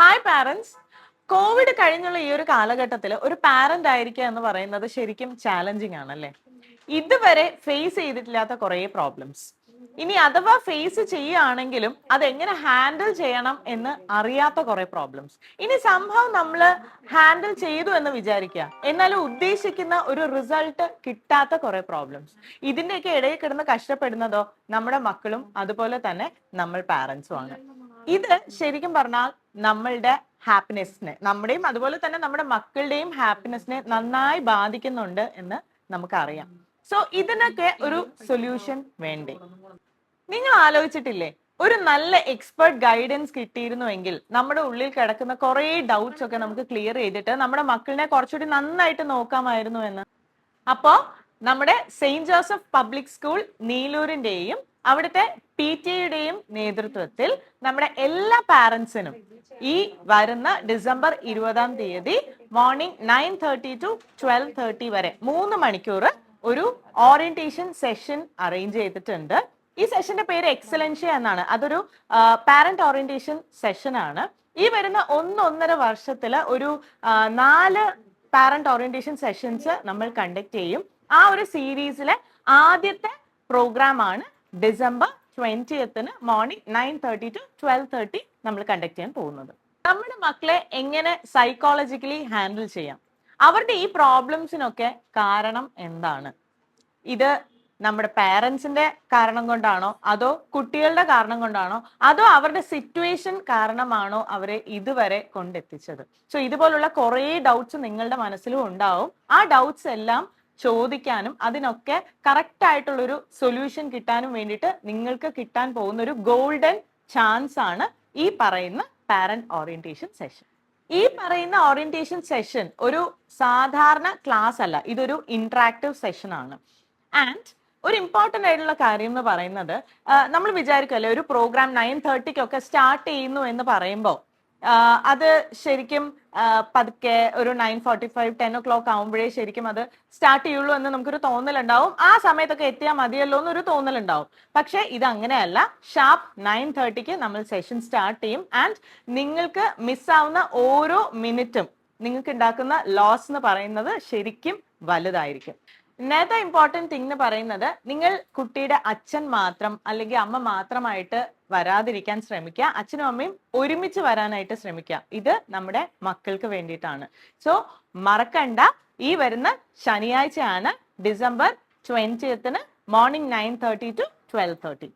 Hi parents. Covid കഴിഞ്ഞുള്ള ഈ ഒരു കാലഘട്ടത്തിൽ ഒരു പാരന്റ് ആയിരിക്കുക എന്ന് പറയുന്നത് ശരിക്കും ചാലഞ്ചിങ് ആണല്ലേ. ഇതുവരെ ഫേസ് ചെയ്തിട്ടില്ലാത്ത കുറേ പ്രോബ്ലംസ്, ഇനി അഥവാ ഫേസ് ചെയ്യുകയാണെങ്കിലും അതെങ്ങനെ ഹാൻഡിൽ ചെയ്യണം എന്ന് അറിയാത്ത കുറെ പ്രോബ്ലംസ്. ഇനി സംഭവം നമ്മൾ ഹാൻഡിൽ ചെയ്തു എന്ന് വിചാരിക്കുക, എന്നാലും ഉദ്ദേശിക്കുന്ന ഒരു റിസൾട്ട് കിട്ടാത്ത കുറെ പ്രോബ്ലംസ്. ഇതിന്റെയൊക്കെ ഇടയിൽ കിടന്ന് കഷ്ടപ്പെടുന്നതോ നമ്മുടെ മക്കളും അതുപോലെ തന്നെ നമ്മൾ പാരന്റ്സും ആണ്. ഇത് ശരിക്കും പറഞ്ഞാൽ നമ്മളുടെ ഹാപ്പിനെസ്സിനെ, നമ്മുടെയും അതുപോലെ തന്നെ നമ്മുടെ മക്കളുടെയും ഹാപ്പിനെസ്സിനെ നന്നായി ബാധിക്കുന്നുണ്ട് എന്ന് നമുക്കറിയാം. സോ ഇതിനൊക്കെ ഒരു സൊല്യൂഷൻ വേണ്ടേ? നിങ്ങൾ ആലോചിച്ചിട്ടില്ലേ, ഒരു നല്ല എക്സ്പെർട്ട് ഗൈഡൻസ് കിട്ടിയിരുന്നുവെങ്കിൽ നമ്മുടെ ഉള്ളിൽ കിടക്കുന്ന കുറെ ഡൗട്ട്സ് ഒക്കെ നമുക്ക് ക്ലിയർ ചെയ്തിട്ട് നമ്മുടെ മക്കളിനെ കുറച്ചുകൂടി നന്നായിട്ട് നോക്കാമായിരുന്നു എന്ന്. അപ്പോ നമ്മുടെ സെയിന്റ് ജോസഫ് പബ്ലിക് സ്കൂൾ നീലൂരിന്റെയും അവിടുത്തെ PTA നേതൃത്വത്തിൽ നമ്മുടെ എല്ലാ പാരന്റ്സിനും ഈ വരുന്ന ഡിസംബർ 20 മോർണിംഗ് 9:30 to 12:30 വരെ 3 മണിക്കൂർ ഒരു ഓറിയന്റേഷൻ സെഷൻ അറേഞ്ച് ചെയ്തിട്ടുണ്ട്. ഈ സെഷന്റെ പേര് എക്സലൻഷ്യ എന്നാണ്. അതൊരു പാരന്റ് ഓറിയന്റേഷൻ സെഷൻ ആണ്. ഈ വരുന്ന 1.5 വർഷത്തില് ഒരു 4 പാരന്റ് ഓറിയന്റേഷൻ സെഷൻസ് നമ്മൾ കണ്ടക്ട് ചെയ്യും. ആ ഒരു സീരീസിലെ ആദ്യത്തെ പ്രോഗ്രാം ആണ് ഡിസംബർ 20 മോർണിംഗ് 9:30 to 12:30 നമ്മൾ കണ്ടക്ട് ചെയ്യാൻ പോകുന്നത്. നമ്മുടെ മക്കളെ എങ്ങനെ സൈക്കോളജിക്കലി ഹാൻഡിൽ ചെയ്യാം, അവരുടെ ഈ പ്രോബ്ലംസിനൊക്കെ കാരണം എന്താണ്? ഇത് നമ്മുടെ പാരന്റ്സിന്റെ കാരണം കൊണ്ടാണോ, അതോ കുട്ടികളുടെ കാരണം കൊണ്ടാണോ, അതോ അവരുടെ സിറ്റുവേഷൻ കാരണമാണോ അവരെ ഇതുവരെ കൊണ്ടെത്തിച്ചത്? സോ ഇതുപോലുള്ള കുറേ ഡൗട്ട്സ് നിങ്ങളുടെ മനസ്സിലും ഉണ്ടാവും. ആ ഡൗട്ട്സ് എല്ലാം ചോദിക്കാനും അതിനൊക്കെ കറക്റ്റ് ആയിട്ടുള്ളൊരു സൊല്യൂഷൻ കിട്ടാനും വേണ്ടിയിട്ട് നിങ്ങൾക്ക് കിട്ടാൻ പോകുന്ന ഒരു ഗോൾഡൻ ചാൻസ് ആണ് ഈ പറയുന്ന പാരന്റ് ഓറിയന്റേഷൻ സെഷൻ. ഈ പറയുന്ന ഓറിയന്റേഷൻ സെഷൻ ഒരു സാധാരണ ക്ലാസ് അല്ല, ഇതൊരു ഇന്ററാക്റ്റീവ് സെഷൻ ആണ്. ആൻഡ് ഒരു ഇമ്പോർട്ടൻ്റ് ആയിട്ടുള്ള കാര്യം എന്ന് പറയുന്നത്, നമ്മൾ വിചാരിക്കുമല്ലേ ഒരു പ്രോഗ്രാം 9:30 സ്റ്റാർട്ട് ചെയ്യുന്നു എന്ന് പറയുമ്പോൾ അത് ശരിക്കും പതുക്കെ ഒരു 9:45 10 ആവുമ്പോഴേ ശരിക്കും അത് സ്റ്റാർട്ട് ചെയ്യുള്ളൂ എന്ന് നമുക്കൊരു തോന്നലുണ്ടാവും. ആ സമയത്തൊക്കെ എത്തിയാൽ മതിയല്ലോ എന്നൊരു തോന്നലുണ്ടാവും. പക്ഷെ ഇത് അങ്ങനെയല്ല. ഷാർപ്പ് 9:30 നമ്മൾ സെഷൻ സ്റ്റാർട്ട് ചെയ്യും. ആൻഡ് നിങ്ങൾക്ക് മിസ്സാവുന്ന ഓരോ മിനിറ്റും നിങ്ങൾക്ക് ഉണ്ടാക്കുന്ന ലോസ് എന്ന് പറയുന്നത് ശരിക്കും വലുതായിരിക്കും. നേരത്തെ ഇമ്പോർട്ടൻറ്റ് തിങ് എന്ന് പറയുന്നത്, നിങ്ങൾ കുട്ടിയുടെ അച്ഛൻ മാത്രം അല്ലെങ്കിൽ അമ്മ മാത്രമായിട്ട് വരാതിരിക്കാൻ ശ്രമിക്കുക. അച്ഛനും അമ്മയും ഒരുമിച്ച് വരാനായിട്ട് ശ്രമിക്കുക. ഇത് നമ്മുടെ മക്കൾക്ക് വേണ്ടിയിട്ടാണ്. സോ മറക്കണ്ട, ഈ വരുന്ന ശനിയാഴ്ചയാണ് ഡിസംബർ 20 മോർണിംഗ് 9:30 to 12:30.